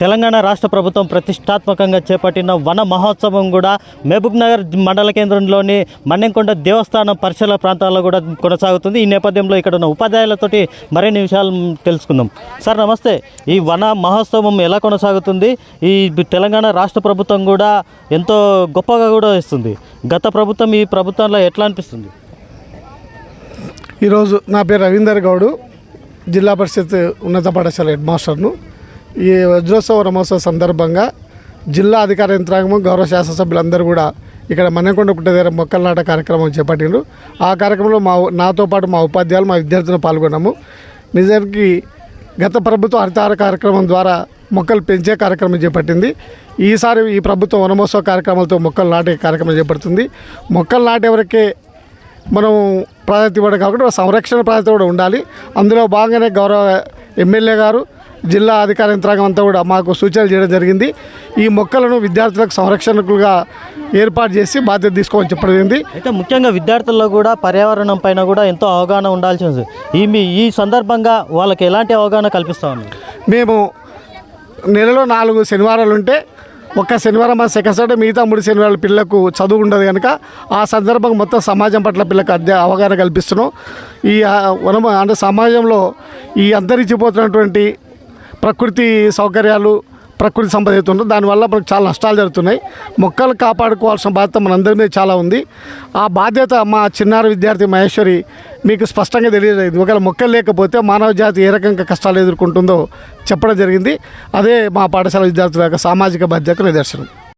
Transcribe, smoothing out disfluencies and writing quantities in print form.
తెలంగాణ రాష్ట్ర ప్రభుత్వం ప్రతిష్టాత్మకంగా చేపట్టిన వన మహోత్సవం కూడా మహబూబ్ నగర్ మండల కేంద్రంలోని మన్నెంకొండ దేవస్థానం పరిసర ప్రాంతాల్లో కూడా కొనసాగుతుంది. ఈ నేపథ్యంలో ఇక్కడ ఉన్న ఉపాధ్యాయులతోటి మరిన్ని విషయాలు తెలుసుకుందాం. సార్ నమస్తే. ఈ వన మహోత్సవం ఎలా కొనసాగుతుంది? ఈ తెలంగాణ రాష్ట్ర ప్రభుత్వం కూడా ఎంతో గొప్పగా కూడా ఇస్తుంది. గత ప్రభుత్వం ఈ ప్రభుత్వంలో ఎట్లా అనిపిస్తుంది? ఈరోజు నా పేరు రవీందర్ గౌడు, జిల్లా పరిషత్ ఉన్నత పాఠశాల హెడ్ మాస్టర్ను. ఈ వజ్రోత్సవ మహోత్సవ సందర్భంగా జిల్లా అధికార యంత్రాంగము, గౌరవ శాసనసభ్యులందరూ కూడా ఇక్కడ మన్నెంకొండ గుట్ట దగ్గర మొక్కల నాట కార్యక్రమం చేపట్టిండ్రు. ఆ కార్యక్రమంలో నాతో పాటు మా ఉపాధ్యాయులు, మా విద్యార్థులు పాల్గొన్నాము. నిజానికి గత ప్రభుత్వం హరితహార కార్యక్రమం ద్వారా మొక్కలు పెంచే కార్యక్రమం చేపట్టింది. ఈసారి ఈ ప్రభుత్వం వనమహోత్సవ కార్యక్రమాలతో మొక్కలు నాటే కార్యక్రమం చేపడుతుంది. మొక్కలు నాటే వరకే మనం ప్రాధాన్యత ఇవ్వడం కాకుండా సంరక్షణ ప్రాధాన్యత కూడా ఉండాలి. అందులో భాగంగానే గౌరవ ఎమ్మెల్యే గారు, జిల్లా అధికార యంత్రాంగం అంతా కూడా మాకు సూచనలు చేయడం జరిగింది. ఈ మొక్కలను విద్యార్థులకు సంరక్షణకులుగా ఏర్పాటు చేసి బాధ్యత తీసుకోమని చెప్పడం జరిగింది. అయితే ముఖ్యంగా విద్యార్థుల్లో కూడా పర్యావరణం పైన కూడా ఎంతో అవగాహన ఉండాల్సి ఉంది. ఈ సందర్భంగా వాళ్ళకి ఎలాంటి అవగాహన కల్పిస్తామని మేము నెలలో 4 శనివారాలు ఉంటే ఒక్క శనివారం మా సెకండ్ సాటర్డే, మిగతా 3 శనివారాల పిల్లలకు చదువు ఉండదు కనుక ఆ సందర్భంగా మొత్తం సమాజం పట్ల పిల్లలకు అవగాహన కల్పిస్తున్నాం. ఈ అంటే సమాజంలో ఈ అంతరించిపోతున్నటువంటి ప్రకృతి సౌకర్యాలు, ప్రకృతి సంపద అవుతుందో దానివల్ల మనకు చాలా నష్టాలు జరుగుతున్నాయి. మొక్కలు కాపాడుకోవాల్సిన బాధ్యత మనందరి మీద చాలా ఉంది. ఆ బాధ్యత మా చిన్నారి విద్యార్థి మహేశ్వరి మీకు స్పష్టంగా తెలియజేది. ఒకవేళ మొక్కలు లేకపోతే మానవ జాతి ఏ రకంగా కష్టాలు ఎదుర్కొంటుందో చెప్పడం జరిగింది. అదే మా పాఠశాల విద్యార్థుల యొక్క సామాజిక బాధ్యతకు నిదర్శనం.